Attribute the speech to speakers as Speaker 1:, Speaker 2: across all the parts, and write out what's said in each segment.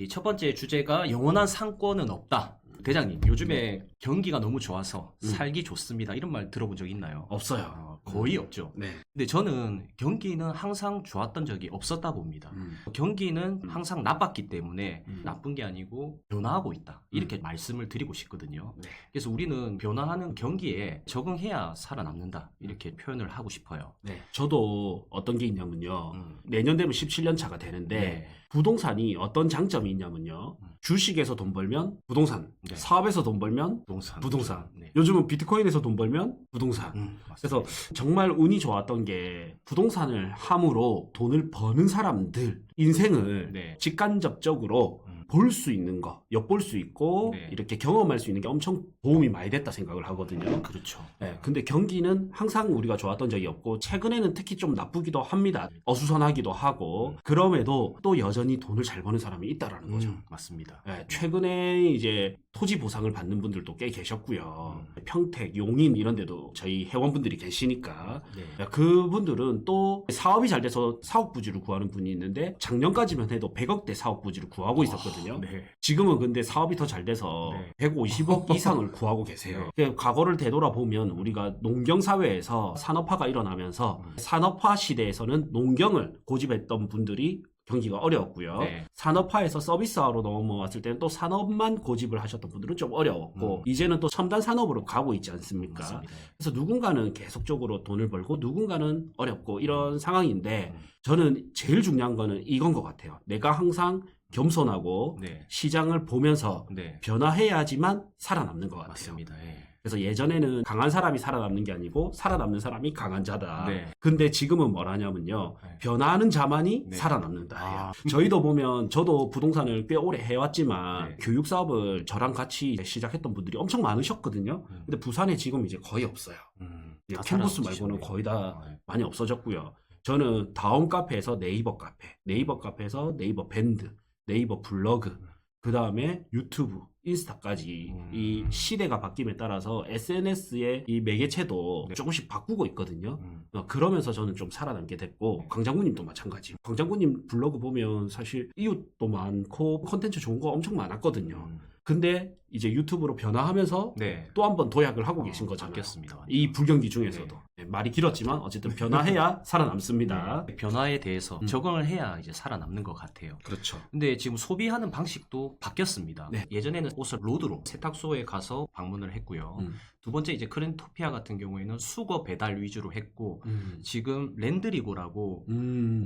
Speaker 1: 이 첫 번째 주제가 영원한 상권은 없다. 대장님, 요즘에 경기가 너무 좋아서 살기 좋습니다. 이런 말 들어본 적 있나요?
Speaker 2: 없어요.
Speaker 1: 거의 없죠.
Speaker 2: 네.
Speaker 1: 근데 저는 경기는 항상 좋았던 적이 없었다 봅니다. 경기는 항상 나빴기 때문에 나쁜 게 아니고 변화하고 있다. 이렇게 말씀을 드리고 싶거든요.
Speaker 2: 네.
Speaker 1: 그래서 우리는 변화하는 경기에 적응해야 살아남는다. 이렇게 표현을 하고 싶어요.
Speaker 2: 네. 저도 어떤 게 있냐면요. 내년 되면 17년 차가 되는데
Speaker 1: 네.
Speaker 2: 부동산이 어떤 장점이 있냐면요. 주식에서 돈 벌면 부동산,
Speaker 1: 네.
Speaker 2: 사업에서 돈 벌면 부동산.
Speaker 1: 네.
Speaker 2: 요즘은 비트코인에서 돈 벌면 부동산.
Speaker 1: 맞습니다.
Speaker 2: 그래서 정말 운이 좋았던 게 부동산을 함으로 돈을 버는 사람들 인생을
Speaker 1: 네.
Speaker 2: 직간접적으로 볼 수 있는 거, 엿볼 수 있고
Speaker 1: 네.
Speaker 2: 이렇게 경험할 수 있는 게 엄청 도움이 많이 됐다 생각을 하거든요.
Speaker 1: 그렇죠.
Speaker 2: 네, 근데 경기는 항상 우리가 좋았던 적이 없고 최근에는 특히 좀 나쁘기도 합니다. 어수선하기도 하고 그럼에도 또 여전히 돈을 잘 버는 사람이 있다라는 거죠.
Speaker 1: 맞습니다.
Speaker 2: 네, 최근에 이제 토지 보상을 받는 분들도 꽤 계셨고요. 평택, 용인 이런 데도 저희 회원분들이 계시니까
Speaker 1: 네.
Speaker 2: 그분들은 또 사업이 잘 돼서 사업 부지를 구하는 분이 있는데 작년까지만 해도 100억대 사업 부지를 구하고 있었거든요.
Speaker 1: 네.
Speaker 2: 지금은 근데 사업이 더 잘 돼서
Speaker 1: 네.
Speaker 2: 150억 이상을 구하고 계세요. 과거를 되돌아보면 우리가 농경사회에서 산업화가 일어나면서 산업화 시대에서는 농경을 고집했던 분들이 경기가 어려웠고요.
Speaker 1: 네.
Speaker 2: 산업화에서 서비스화로 넘어왔을 때는 또 산업만 고집을 하셨던 분들은 좀 어려웠고 이제는 또 첨단 산업으로 가고 있지 않습니까?
Speaker 1: 맞습니다.
Speaker 2: 그래서 누군가는 계속적으로 돈을 벌고 누군가는 어렵고 이런 상황인데 저는 제일 중요한 거는 이건 것 같아요. 내가 항상 겸손하고
Speaker 1: 네.
Speaker 2: 시장을 보면서
Speaker 1: 네.
Speaker 2: 변화해야지만 살아남는 것 같아요.
Speaker 1: 맞습니다. 예.
Speaker 2: 그래서 예전에는 강한 사람이 살아남는 게 아니고 살아남는 사람이 강한 자다.
Speaker 1: 네.
Speaker 2: 근데 지금은 뭐라냐면요.
Speaker 1: 네.
Speaker 2: 변화하는 자만이
Speaker 1: 네.
Speaker 2: 살아남는다.
Speaker 1: 아.
Speaker 2: 저희도 보면 저도 부동산을 꽤 오래 해왔지만
Speaker 1: 네.
Speaker 2: 교육 사업을 저랑 같이 시작했던 분들이 엄청 많으셨거든요. 근데 부산에 지금 이제 거의 없어요.
Speaker 1: 다
Speaker 2: 캠퍼스
Speaker 1: 살아남으시네요.
Speaker 2: 말고는 거의 다
Speaker 1: 네.
Speaker 2: 많이 없어졌고요. 저는 다음 카페에서 네이버 카페, 네이버 카페에서 네이버 밴드, 네이버 블로그, 그 다음에 유튜브, 인스타까지 이 시대가 바뀜에 따라서 SNS의 이 매개체도
Speaker 1: 네.
Speaker 2: 조금씩 바꾸고 있거든요. 그러면서 저는 좀 살아남게 됐고 광장군님도 마찬가지. 광장군님 블로그 보면 사실 이웃도 많고 콘텐츠 좋은 거 엄청 많았거든요. 근데 이제 유튜브로 변화하면서
Speaker 1: 네.
Speaker 2: 또 한 번 도약을 하고 계신 거잖아요.
Speaker 1: 바뀌었습니다.
Speaker 2: 이 불경기 중에서도 네, 말이 길었지만 어쨌든 변화해야 살아남습니다.
Speaker 1: 네. 변화에 대해서 적응을 해야 이제 살아남는 것 같아요.
Speaker 2: 그렇죠.
Speaker 1: 근데 지금 소비하는 방식도 바뀌었습니다.
Speaker 2: 네.
Speaker 1: 예전에는 옷을 로드로 세탁소에 가서 방문을 했고요. 두 번째 이제 크랜토피아 같은 경우에는 수거 배달 위주로 했고 지금 랜드리고라고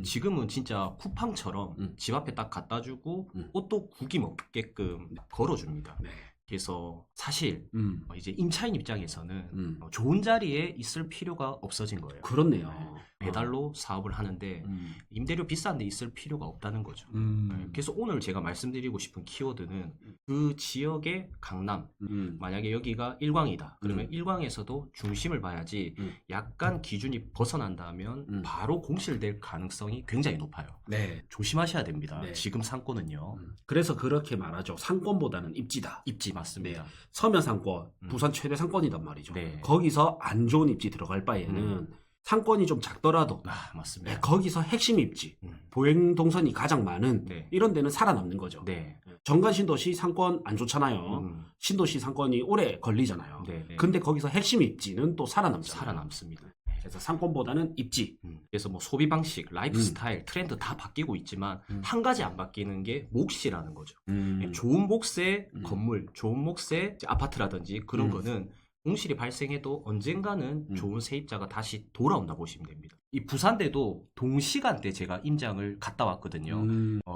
Speaker 1: 지금은 진짜 쿠팡처럼 집 앞에 딱 갖다 주고 옷도 구김 없게끔 걸어줍니다.
Speaker 2: 네.
Speaker 1: 그래서 사실 이제 임차인 입장에서는 좋은 자리에 있을 필요가 없어진 거예요.
Speaker 2: 그렇네요.
Speaker 1: 배달로 사업을 하는데 임대료 비싼데 있을 필요가 없다는 거죠. 네, 그래서 오늘 제가 말씀드리고 싶은 키워드는 그 지역의 강남, 만약에 여기가 일광이다. 그러면 일광에서도 중심을 봐야지 약간 기준이 벗어난다면 바로 공실될 가능성이 굉장히 높아요.
Speaker 2: 네.
Speaker 1: 조심하셔야 됩니다.
Speaker 2: 네.
Speaker 1: 지금 상권은요.
Speaker 2: 그래서 그렇게 말하죠. 상권보다는 입지다.
Speaker 1: 입지 맞습니다.
Speaker 2: 서면 상권, 부산 최대 상권이단 말이죠.
Speaker 1: 네.
Speaker 2: 거기서 안 좋은 입지 들어갈 바에는 상권이 좀 작더라도
Speaker 1: 맞습니다.
Speaker 2: 네, 거기서 핵심 입지, 보행 동선이 가장 많은
Speaker 1: 네.
Speaker 2: 이런 데는 살아남는 거죠.
Speaker 1: 네.
Speaker 2: 정관 신도시 상권 안 좋잖아요. 신도시 상권이 오래 걸리잖아요.
Speaker 1: 네, 네.
Speaker 2: 근데 거기서 핵심 입지는 또 살아남잖아요.
Speaker 1: 살아남습니다.
Speaker 2: 그래서 상권보다는 입지.
Speaker 1: 그래서 뭐 소비 방식, 라이프 스타일, 트렌드 다 바뀌고 있지만 한 가지 안 바뀌는 게 몫이라는 거죠. 좋은 몫의 건물, 좋은 몫의 아파트라든지 그런 거는 공실이 발생해도 언젠가는 좋은 세입자가 다시 돌아온다 보시면 됩니다. 이 부산대도 동시간대 제가 임장을 갔다 왔거든요.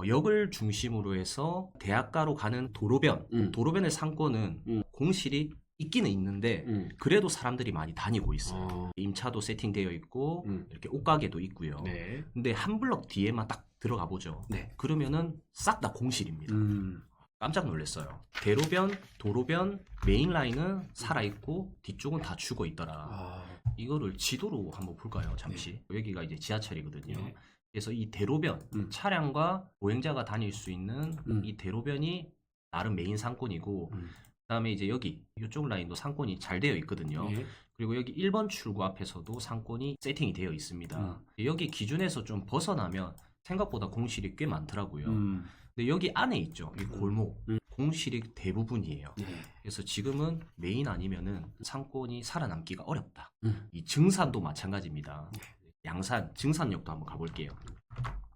Speaker 1: 역을 중심으로 해서 대학가로 가는 도로변, 도로변의 상권은 공실이 있기는 있는데 그래도 사람들이 많이 다니고 있어요. 임차도 세팅되어 있고 이렇게 옷가게도 있고요.
Speaker 2: 네.
Speaker 1: 근데 한 블럭 뒤에만 딱 들어가 보죠.
Speaker 2: 네.
Speaker 1: 그러면은 싹 다 공실입니다. 깜짝 놀랐어요. 대로변, 도로변, 메인 라인은 살아있고 뒤쪽은 다 죽어 있더라. 이거를 지도로 한번 볼까요? 잠시. 여기가 이제 지하철이거든요.
Speaker 2: 네.
Speaker 1: 그래서 이 대로변, 차량과 보행자가 다닐 수 있는 이 대로변이 나름 메인 상권이고 그다음에 이제 여기 이쪽 라인도 상권이 잘 되어 있거든요.
Speaker 2: 네.
Speaker 1: 그리고 여기 1번 출구 앞에서도 상권이 세팅이 되어 있습니다. 여기 기준에서 좀 벗어나면 생각보다 공실이 꽤 많더라고요. 근데 여기 안에 있죠. 이 골목 공실이 대부분이에요.
Speaker 2: 네.
Speaker 1: 그래서 지금은 메인 아니면은 상권이 살아남기가 어렵다. 이 증산도 마찬가지입니다. 양산, 증산역도 한번 가볼게요.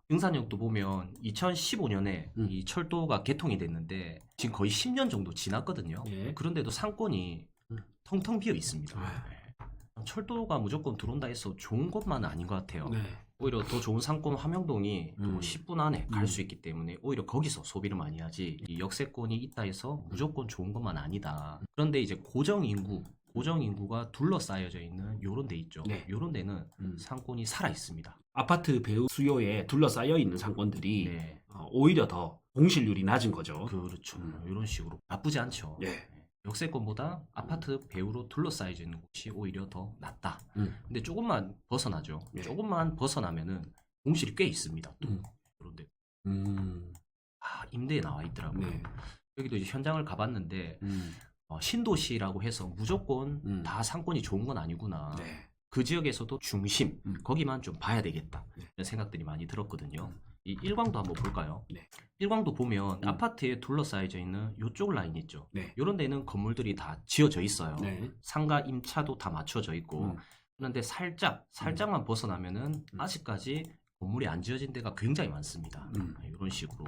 Speaker 1: 증산역도 보면 2015년에 이 철도가 개통이 됐는데 지금 거의 10년 정도 지났거든요.
Speaker 2: 네.
Speaker 1: 그런데도 상권이 텅텅 비어 있습니다. 네. 철도가 무조건 들어온다 해서 좋은 것만은 아닌 것 같아요.
Speaker 2: 네.
Speaker 1: 오히려 더 좋은 상권 함영동이 또 10분 안에 갈 수 있기 때문에 오히려 거기서 소비를 많이 하지 이 역세권이 있다 해서 무조건 좋은 것만 아니다. 그런데 이제 고정인구가 둘러싸여져 있는 요런 데 있죠.
Speaker 2: 네.
Speaker 1: 요런 데는 상권이 살아 있습니다.
Speaker 2: 아파트 배우 수요에 둘러싸여 있는 상권들이
Speaker 1: 네.
Speaker 2: 오히려 더 공실률이 낮은 거죠.
Speaker 1: 그렇죠. 이런 식으로 나쁘지 않죠.
Speaker 2: 네.
Speaker 1: 역세권보다 아파트 배우로 둘러싸여져 있는 곳이 오히려 더 낫다. 근데 조금만 벗어나죠.
Speaker 2: 네.
Speaker 1: 조금만 벗어나면은 공실이 꽤 있습니다. 또 그런데 임대에 나와 있더라고요.
Speaker 2: 네.
Speaker 1: 여기도 이제 현장을 가봤는데 신도시라고 해서 무조건 다 상권이 좋은 건 아니구나.
Speaker 2: 네.
Speaker 1: 그 지역에서도 중심 거기만 좀 봐야 되겠다. 이런 생각들이 많이 들었거든요. 이 일광도 한번 볼까요?
Speaker 2: 네.
Speaker 1: 일광도 보면 아파트에 둘러싸여져 있는 요쪽 라인 있죠.
Speaker 2: 네.
Speaker 1: 이런 데는 건물들이 다 지어져 있어요.
Speaker 2: 네.
Speaker 1: 상가 임차도 다 맞춰져 있고 그런데 살짝만 벗어나면은 아직까지 건물이 안 지어진 데가 굉장히 많습니다. 이런 식으로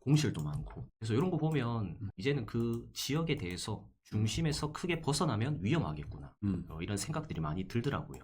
Speaker 1: 공실도 많고 그래서 이런 거 보면 이제는 그 지역에 대해서 중심에서 크게 벗어나면 위험하겠구나 이런 생각들이 많이 들더라고요.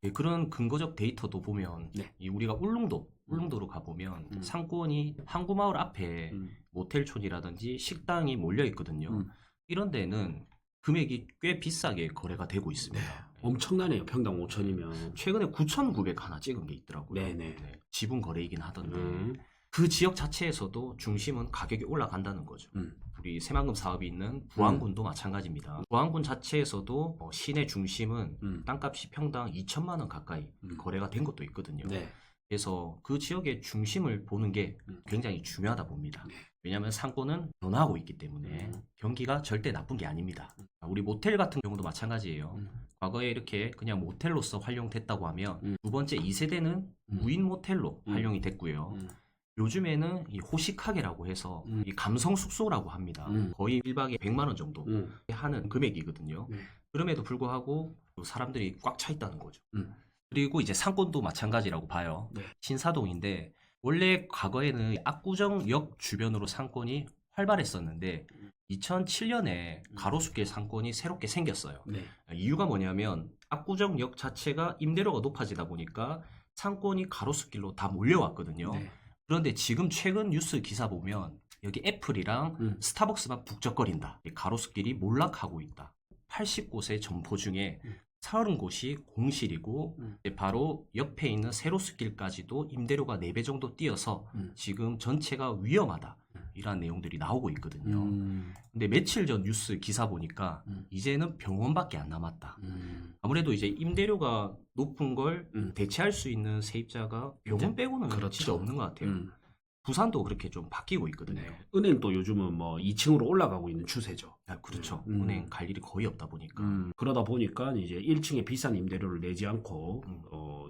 Speaker 1: 예, 그런 근거적 데이터도 보면
Speaker 2: 네.
Speaker 1: 이 우리가 울릉도로 가보면 상권이 항구마을 앞에 모텔촌이라든지 식당이 몰려 있거든요. 이런 데는 금액이 꽤 비싸게 거래가 되고 있습니다.
Speaker 2: 엄청나네요. 평당 5천이면.
Speaker 1: 최근에 9,900 하나 찍은 게 있더라고요.
Speaker 2: 네네.
Speaker 1: 네, 지분 거래이긴 하던데 그 지역 자체에서도 중심은 가격이 올라간다는 거죠. 우리 새만금 사업이 있는 부안군도 마찬가지입니다. 부안군 자체에서도 시내 중심은 땅값이 평당 2천만 원 가까이 거래가 된 것도 있거든요.
Speaker 2: 네.
Speaker 1: 그래서 그 지역의 중심을 보는 게 굉장히 중요하다 봅니다. 왜냐하면 상권은 변화하고 있기 때문에 경기가 절대 나쁜 게 아닙니다. 우리 모텔 같은 경우도 마찬가지예요. 과거에 이렇게 그냥 모텔로서 활용됐다고 하면 두 번째 2세대는 무인 모텔로 활용이 됐고요. 요즘에는 이 호식하게라고 해서 이 감성 숙소라고 합니다. 거의 1박에 100만 원 정도 하는 금액이거든요. 그럼에도 불구하고 사람들이 꽉 차 있다는 거죠. 그리고 이제 상권도 마찬가지라고 봐요.
Speaker 2: 네.
Speaker 1: 신사동인데 원래 과거에는 압구정역 주변으로 상권이 활발했었는데 2007년에 가로수길 상권이 새롭게 생겼어요.
Speaker 2: 네.
Speaker 1: 이유가 뭐냐면 압구정역 자체가 임대료가 높아지다 보니까 상권이 가로수길로 다 몰려왔거든요.
Speaker 2: 네.
Speaker 1: 그런데 지금 최근 뉴스 기사 보면 여기 애플이랑 스타벅스만 북적거린다. 가로수길이 몰락하고 있다. 80곳의 점포 중에 30곳이 공실이고 바로 옆에 있는 세로수길까지도 임대료가 4배 정도 뛰어서 지금 전체가 위험하다. 이런 내용들이 나오고 있거든요. 근데 며칠 전 뉴스 기사 보니까 이제는 병원밖에 안 남았다. 아무래도 이제 임대료가 높은 걸 대체할 수 있는 세입자가 병원 빼고는
Speaker 2: 그렇죠.
Speaker 1: 진짜 없는 것 같아요. 부산도 그렇게 좀 바뀌고 있거든요.
Speaker 2: 네. 은행도 요즘은 뭐 2층으로 올라가고 있는 추세죠.
Speaker 1: 아, 그렇죠. 은행 갈 일이 거의 없다 보니까.
Speaker 2: 그러다 보니까 이제 1층에 비싼 임대료를 내지 않고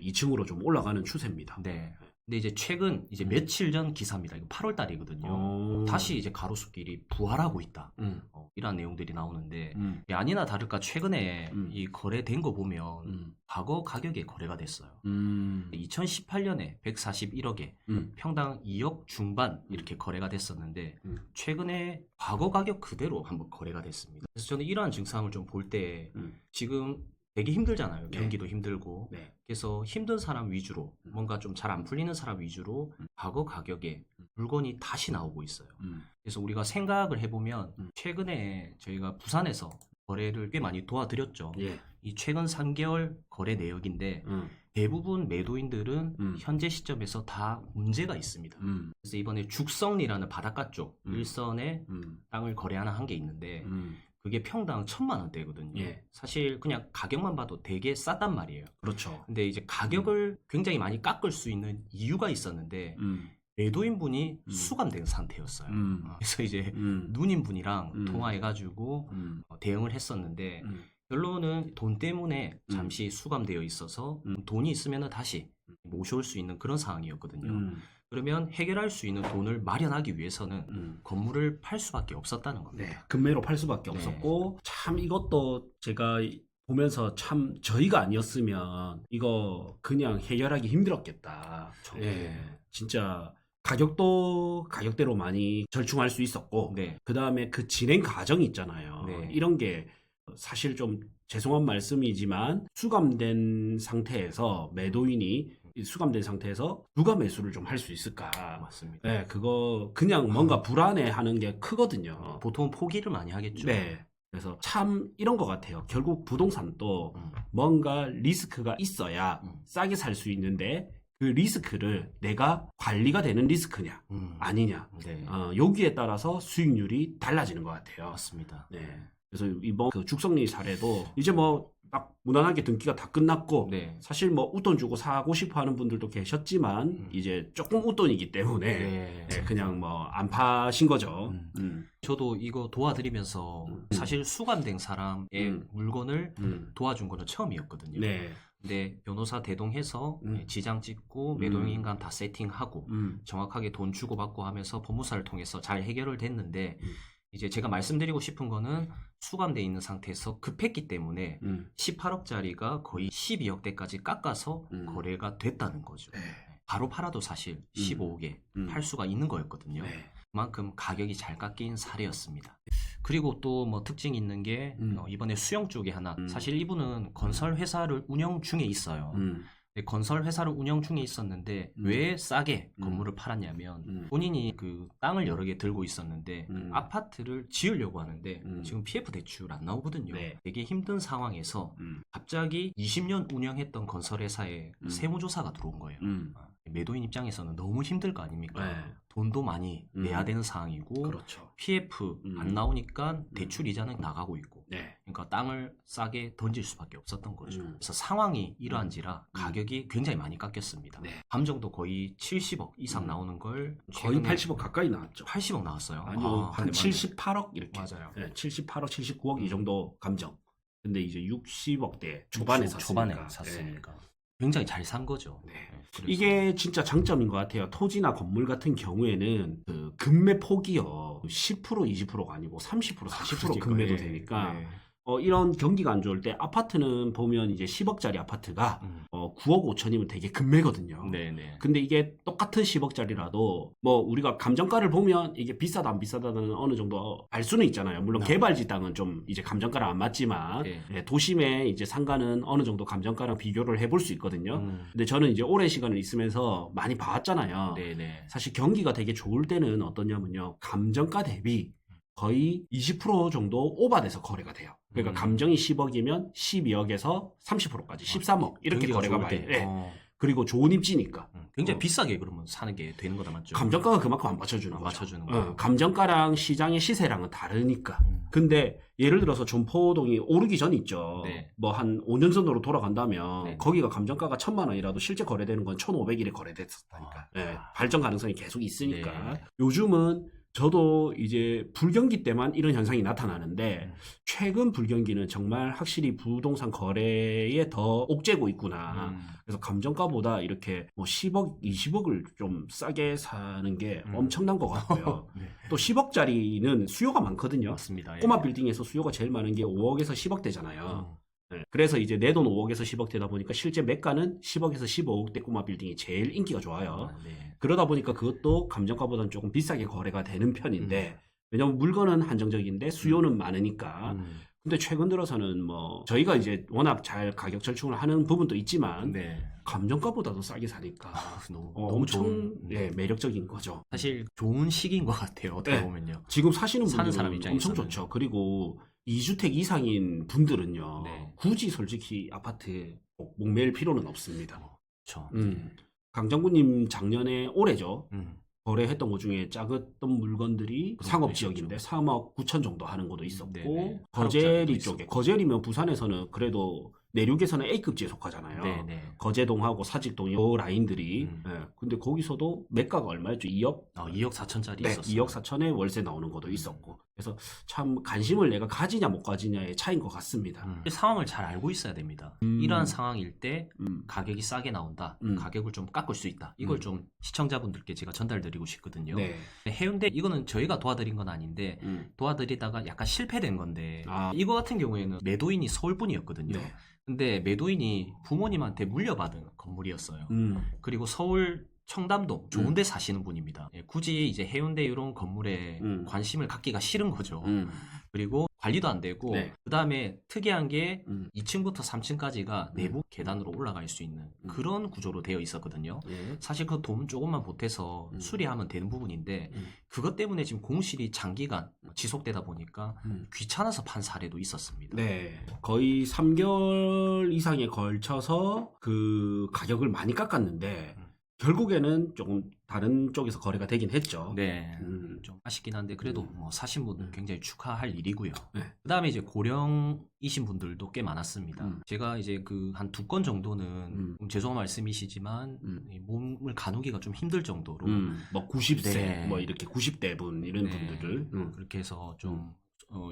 Speaker 2: 2층으로 좀 올라가는 추세입니다.
Speaker 1: 네. 근데 이제 최근 이제 며칠 전 기사입니다. 이거 8월 달이거든요. 다시 이제 가로수길이 부활하고 있다. 이런 내용들이 나오는데 아니나 다를까 최근에 이 거래된 거 보면 과거 가격에 거래가 됐어요. 2018년에 141억에 평당 2억 중반 이렇게 거래가 됐었는데 최근에 과거 가격 그대로 한번 거래가 됐습니다. 그래서 저는 이러한 증상을 좀 볼 때 지금 되게 힘들잖아요. 경기도 힘들고.
Speaker 2: 네.
Speaker 1: 그래서 힘든 사람 위주로 뭔가 좀 잘 안 풀리는 사람 위주로 과거 가격에 물건이 다시 나오고 있어요. 그래서 우리가 생각을 해보면 최근에 저희가 부산에서 거래를 꽤 많이 도와드렸죠.
Speaker 2: 예.
Speaker 1: 이 최근 3개월 거래 내역인데 대부분 매도인들은 현재 시점에서 다 문제가 있습니다. 그래서 이번에 죽성리라는 바닷가 쪽 일선에 땅을 거래하는 한 게 있는데 그게 평당 1,000만 원대거든요.
Speaker 2: 예.
Speaker 1: 사실 그냥 가격만 봐도 되게 쌌단 말이에요.
Speaker 2: 그렇죠.
Speaker 1: 근데 이제 가격을 굉장히 많이 깎을 수 있는 이유가 있었는데 매도인분이 수감된 상태였어요. 그래서 이제 누님분이랑 통화해가지고 대응을 했었는데 결론은 돈 때문에 잠시 수감되어 있어서 돈이 있으면 다시 모셔올 수 있는 그런 상황이었거든요. 그러면 해결할 수 있는 돈을 마련하기 위해서는 건물을 팔 수밖에 없었다는 겁니다.
Speaker 2: 네, 금매로 팔 수밖에
Speaker 1: 네.
Speaker 2: 없었고 참 이것도 제가 보면서 참 저희가 아니었으면 이거 그냥 해결하기 힘들었겠다.
Speaker 1: 그렇죠.
Speaker 2: 예, 진짜 가격도 가격대로 많이 절충할 수 있었고
Speaker 1: 네.
Speaker 2: 그 다음에 그 진행 과정이 있잖아요.
Speaker 1: 네.
Speaker 2: 이런 게 사실 좀 죄송한 말씀이지만 수감된 상태에서 매도인이 수감된 상태에서 누가 매수를 좀 할 수 있을까?
Speaker 1: 맞습니다.
Speaker 2: 네, 그거 그냥 뭔가 불안해하는 게 크거든요.
Speaker 1: 보통 포기를 많이 하겠죠.
Speaker 2: 네. 그래서 참 이런 것 같아요. 결국 부동산도
Speaker 1: 음.
Speaker 2: 뭔가 리스크가 있어야 싸게 살 수 있는데 그 리스크를 내가 관리가 되는 리스크냐 아니냐
Speaker 1: 네.
Speaker 2: 여기에 따라서 수익률이 달라지는 것 같아요.
Speaker 1: 맞습니다.
Speaker 2: 네. 그래서 이번 그 죽성리 사례도 이제 뭐 딱 무난하게 등기가 다 끝났고
Speaker 1: 네.
Speaker 2: 사실 뭐 웃돈 주고 사고 싶어 하는 분들도 계셨지만 이제 조금 웃돈이기 때문에
Speaker 1: 네.
Speaker 2: 네, 그냥 뭐 안 파신 거죠.
Speaker 1: 저도 이거 도와드리면서 사실 수감된 사람의 물건을 도와준 거는 처음이었거든요.
Speaker 2: 네.
Speaker 1: 근데 변호사 대동해서 지장 찍고 매도인간 다 세팅하고 정확하게 돈 주고받고 하면서 법무사를 통해서 잘 해결을 됐는데 이제 제가 말씀드리고 싶은 거는 수감돼 있는 상태에서 급했기 때문에 18억짜리가 거의 12억대까지 깎아서 거래가 됐다는 거죠.
Speaker 2: 네.
Speaker 1: 바로 팔아도 사실 15억에 팔 수가 있는 거였거든요.
Speaker 2: 네.
Speaker 1: 그만큼 가격이 잘 깎인 사례였습니다. 그리고 또 뭐 특징이 있는 게 이번에 수영 쪽에 하나 사실 이분은 건설 회사를 운영 중에 있어요. 근데 건설 회사를 운영 중에 있었는데 왜 싸게 건물을 팔았냐면 본인이 그 땅을 여러 개 들고 있었는데 아파트를 지으려고 하는데 지금 PF 대출 안 나오거든요.
Speaker 2: 네.
Speaker 1: 되게 힘든 상황에서 갑자기 20년 운영했던 건설 회사에 세무조사가 들어온 거예요. 매도인 입장에서는 너무 힘들 거 아닙니까?
Speaker 2: 네.
Speaker 1: 돈도 많이 내야 되는 상황이고
Speaker 2: 그렇죠.
Speaker 1: PF 안 나오니까 대출 이자는 나가고 있고
Speaker 2: 네.
Speaker 1: 그러니까 땅을 싸게 던질 수밖에 없었던 거죠. 그래서 상황이 이러한지라 가격이 굉장히 많이 깎였습니다.
Speaker 2: 네.
Speaker 1: 감정도 거의 70억 이상 나오는 걸
Speaker 2: 거의
Speaker 1: 최근에
Speaker 2: 80억 가까이 나왔죠.
Speaker 1: 80억 나왔어요.
Speaker 2: 아니요, 한
Speaker 1: 네,
Speaker 2: 78억 이렇게.
Speaker 1: 맞아요.
Speaker 2: 네, 78억, 79억 이 정도 감정. 근데 이제 60억대 초반에 샀으니까.
Speaker 1: 초반에 샀으니까. 굉장히 잘 산 거죠.
Speaker 2: 네.
Speaker 1: 그래서
Speaker 2: 이게 진짜 장점인 것 같아요. 토지나 건물 같은 경우에는 그 금매 폭이요 10% 20%가 아니고 30% 40% 금매도
Speaker 1: 예,
Speaker 2: 되니까
Speaker 1: 예.
Speaker 2: 이런 경기가 안 좋을 때 아파트는 보면 이제 10억짜리 아파트가 9억 5천이면 되게 금매거든요.
Speaker 1: 네네.
Speaker 2: 근데 이게 똑같은 10억짜리라도 뭐 우리가 감정가를 보면 이게 비싸다 안 비싸다는 어느 정도 알 수는 있잖아요. 물론 개발지 땅은 좀 이제 감정가랑 안 맞지만
Speaker 1: 네.
Speaker 2: 예, 도심의 이제 상가는 어느 정도 감정가랑 비교를 해볼 수 있거든요. 근데 저는 이제 오랜 시간을 있으면서 많이 봐왔잖아요.
Speaker 1: 네네.
Speaker 2: 사실 경기가 되게 좋을 때는 어떠냐면요. 감정가 대비 거의 20% 정도 오버돼서 거래가 돼요. 그러니까 감정이 10억이면 12억에서 30%까지 13억 이렇게
Speaker 1: 경기가
Speaker 2: 거래가
Speaker 1: 좋을
Speaker 2: 많이
Speaker 1: 때.
Speaker 2: 돼. 그리고 좋은 입지니까.
Speaker 1: 굉장히 비싸게 그러면 사는 게 되는 거다 맞죠?
Speaker 2: 감정가가 그만큼 안 맞춰주는 거죠.
Speaker 1: 맞춰주는 거예요.
Speaker 2: 감정가랑 시장의 시세랑은 다르니까. 근데 예를 들어서 점포동이 오르기 전 있죠.
Speaker 1: 네.
Speaker 2: 뭐 한 5년 전으로 돌아간다면
Speaker 1: 네.
Speaker 2: 거기가 감정가가 1,000만 원이라도 실제 거래되는 건 1,500일에 거래됐었다니까. 네, 발전 가능성이 계속 있으니까.
Speaker 1: 네.
Speaker 2: 요즘은 저도 이제 불경기 때만 이런 현상이 나타나는데 최근 불경기는 정말 확실히 부동산 거래에 더 옥죄고 있구나. 그래서 감정가보다 이렇게 뭐 10억, 20억을 좀 싸게 사는 게 엄청난 것 같고요.
Speaker 1: 네.
Speaker 2: 또 10억짜리는 수요가 많거든요.
Speaker 1: 맞습니다. 예.
Speaker 2: 꼬마 빌딩에서 수요가 제일 많은 게 5억에서 10억대잖아요. 네. 그래서 이제 내 돈 5억에서 10억대다 보니까 실제 매가는 10억에서 15억대 꼬마 빌딩이 제일 인기가 좋아요.
Speaker 1: 네.
Speaker 2: 그러다 보니까 그것도 감정가보다는 조금 비싸게 거래가 되는 편인데 왜냐면 물건은 한정적인데 수요는 많으니까. 근데 최근 들어서는 뭐 저희가 이제 워낙 잘 가격 절충을 하는 부분도 있지만
Speaker 1: 네.
Speaker 2: 감정가보다도 싸게 사니까
Speaker 1: 너무
Speaker 2: 엄청
Speaker 1: 좋은
Speaker 2: 예, 매력적인 거죠.
Speaker 1: 사실 좋은 시기인 것 같아요. 어떻게
Speaker 2: 네.
Speaker 1: 보면요.
Speaker 2: 지금 사시는
Speaker 1: 사는
Speaker 2: 분들은
Speaker 1: 사람
Speaker 2: 엄청
Speaker 1: 입장에서는.
Speaker 2: 좋죠. 그리고 2주택 이상인 분들은요.
Speaker 1: 네.
Speaker 2: 굳이 솔직히 아파트에 목매일 필요는 없습니다.
Speaker 1: 그렇죠.
Speaker 2: 강정구님 작년에 올해죠.
Speaker 1: 음.
Speaker 2: 거래했던 것 중에 작았던 물건들이
Speaker 1: 그런
Speaker 2: 상업
Speaker 1: 것도
Speaker 2: 지역인데 3억 9천 정도 하는 것도 있었고
Speaker 1: 네네.
Speaker 2: 거제리
Speaker 1: 8억짜리도
Speaker 2: 쪽에
Speaker 1: 있었고.
Speaker 2: 거제리면 부산에서는 그래도 내륙에서는 A급지에 속하잖아요.
Speaker 1: 네네.
Speaker 2: 거제동하고 사직동 요 라인들이. 예. 근데 거기서도 매가가 얼마였죠? 2억?
Speaker 1: 2억 4천짜리
Speaker 2: 네,
Speaker 1: 있었어요.
Speaker 2: 2억 4천에 월세 나오는 것도 있었고. 그래서 참 관심을 내가 가지냐 못 가지냐의 차이인 것 같습니다.
Speaker 1: 상황을 잘 알고 있어야 됩니다. 이러한 상황일 때 가격이 싸게 나온다. 가격을 좀 깎을 수 있다. 이걸 좀 시청자분들께 제가 전달드리고 싶거든요.
Speaker 2: 네.
Speaker 1: 해운대 이거는 저희가 도와드린 건 아닌데 도와드리다가 약간 실패된 건데 이거 같은 경우에는 매도인이 서울분이었거든요.
Speaker 2: 네.
Speaker 1: 근데 매도인이 부모님한테 물려받은 건물이었어요. 그리고 서울 청담동 좋은 데 사시는 분입니다. 예, 굳이 이제 해운대 이런 건물에 관심을 갖기가 싫은 거죠. 그리고 관리도 안 되고
Speaker 2: 네.
Speaker 1: 그다음에 특이한 게 2층부터 3층까지가 내부 계단으로 올라갈 수 있는 그런 구조로 되어 있었거든요.
Speaker 2: 예.
Speaker 1: 사실 그 돈 조금만 보태서 수리하면 되는 부분인데 그것 때문에 지금 공실이 장기간 지속되다 보니까 귀찮아서 판 사례도 있었습니다.
Speaker 2: 네. 거의 3개월 이상에 걸쳐서 그 가격을 많이 깎았는데 결국에는 조금 다른 쪽에서 거래가 되긴 했죠.
Speaker 1: 네, 좀 아쉽긴 한데 그래도 뭐 사신 분은 굉장히 축하할 일이고요.
Speaker 2: 네.
Speaker 1: 그다음에 이제 고령이신 분들도 꽤 많았습니다. 제가 이제 그 한 2건 정도는 죄송한 말씀이시지만 이 몸을 가누기가 좀 힘들 정도로
Speaker 2: 뭐 90세,
Speaker 1: 네.
Speaker 2: 뭐 이렇게 90대 분 이런
Speaker 1: 네,
Speaker 2: 분들을
Speaker 1: 그렇게 해서 좀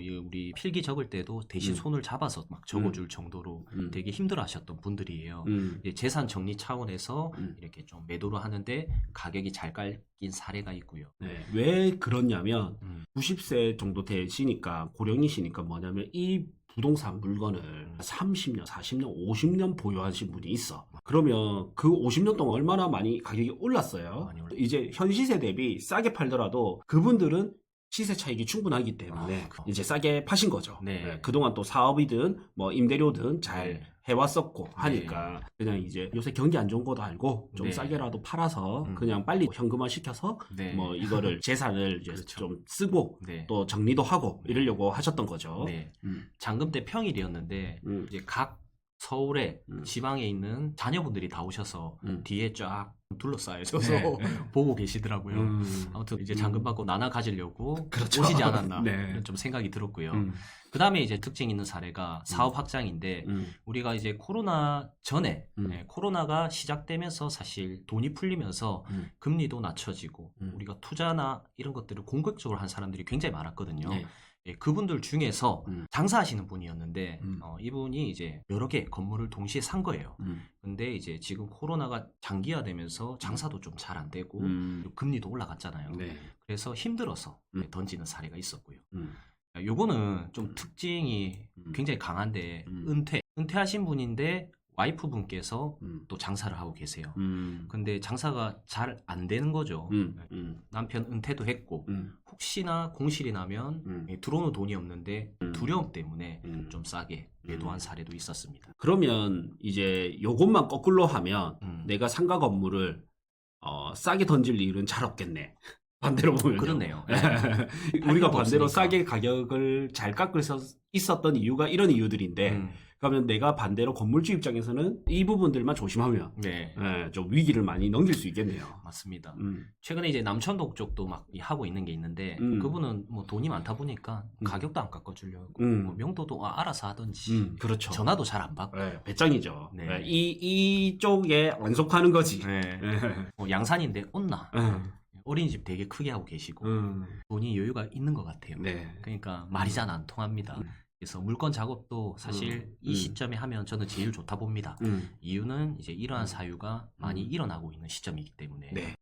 Speaker 1: 이 우리 필기 적을 때도 대신 손을 잡아서 막 적어줄 정도로 되게 힘들어하셨던 분들이에요. 이제 재산 정리 차원에서 이렇게 좀 매도를 하는데 가격이 잘 깎인 사례가 있고요.
Speaker 2: 네. 왜 그러냐면 90세 정도 되시니까 고령이시니까 뭐냐면 이 부동산 물건을 30년, 40년, 50년 보유하신 분이 있어. 그러면 그 50년 동안 얼마나 많이 가격이 올랐어요.
Speaker 1: 많이 올랐죠.
Speaker 2: 이제 현 시세 대비 싸게 팔더라도 그분들은 시세 차익이 충분하기 때문에 이제 싸게 파신 거죠.
Speaker 1: 네.
Speaker 2: 네, 그동안 또 사업이든 뭐 임대료든 잘
Speaker 1: 네.
Speaker 2: 해왔었고 하니까 그냥 이제 요새 경기 안 좋은 것도 알고 좀
Speaker 1: 네.
Speaker 2: 싸게라도 팔아서 그냥 빨리 현금화 시켜서
Speaker 1: 네.
Speaker 2: 뭐 이거를 재산을 이제
Speaker 1: 그렇죠.
Speaker 2: 좀 쓰고
Speaker 1: 네.
Speaker 2: 또 정리도 하고 이러려고 하셨던 거죠.
Speaker 1: 네. 잔금 때 평일이었는데 이제 각 서울에 지방에 있는 자녀분들이 다 오셔서 뒤에 쫙 둘러싸여서
Speaker 2: 네.
Speaker 1: 보고 계시더라고요. 아무튼 이제 잔금 받고 나눠 가지려고
Speaker 2: 그렇죠.
Speaker 1: 오시지 않았나
Speaker 2: 네.
Speaker 1: 이런 좀 생각이 들었고요. 그 다음에 이제 특징 있는 사례가 사업 확장인데 우리가 이제 코로나 전에 코로나가 시작되면서 사실 돈이 풀리면서 금리도 낮춰지고 우리가 투자나 이런 것들을 공격적으로 한 사람들이 굉장히 많았거든요.
Speaker 2: 네.
Speaker 1: 예, 그분들 중에서 장사하시는 분이었는데 이분이 이제 여러 개 건물을 동시에 산 거예요. 근데 이제 지금 코로나가 장기화되면서 장사도 좀 잘 안 되고 금리도 올라갔잖아요.
Speaker 2: 네.
Speaker 1: 그래서 힘들어서 던지는 사례가 있었고요. 요거는 좀 특징이 굉장히 강한데 은퇴하신 분인데 와이프분께서 또 장사를 하고 계세요. 근데 장사가 잘 안 되는 거죠. 남편 은퇴도 했고 혹시나 공실이 나면 들어오는 돈이 없는데 두려움 때문에 좀 싸게 매도한 사례도 있었습니다.
Speaker 2: 그러면 이제 요것만 거꾸로 하면 내가 상가 건물을 싸게 던질 일은 잘 없겠네. 반대로 보면
Speaker 1: 그렇네요.
Speaker 2: 우리가 반대로
Speaker 1: 없으니까.
Speaker 2: 싸게 가격을 잘 깎을 수 있었던 이유가 이런 이유들인데 그러면 내가 반대로 건물주 입장에서는 이 부분들만 조심하면
Speaker 1: 네,
Speaker 2: 좀 위기를 많이 넘길 수 있겠네요.
Speaker 1: 맞습니다. 최근에 이제 남천동 쪽도 막 하고 있는 게 있는데 그분은 뭐 돈이 많다 보니까 가격도 안 깎아주려고 뭐 명도도 알아서 하든지
Speaker 2: 그렇죠.
Speaker 1: 전화도 잘 안 받고
Speaker 2: 네, 배짱이죠.
Speaker 1: 네.
Speaker 2: 네, 이쪽에 안 속하는 거지.
Speaker 1: 네. 뭐 양산인데 온나 어린이집 되게 크게 하고 계시고 돈이 여유가 있는 것 같아요.
Speaker 2: 네.
Speaker 1: 그러니까 말이 잘 안 통합니다. 그래서 물건 작업도 사실 이 시점에 하면 저는 제일 좋다 봅니다. 이유는 이제 이러한 사유가 많이 일어나고 있는 시점이기 때문에
Speaker 2: 네.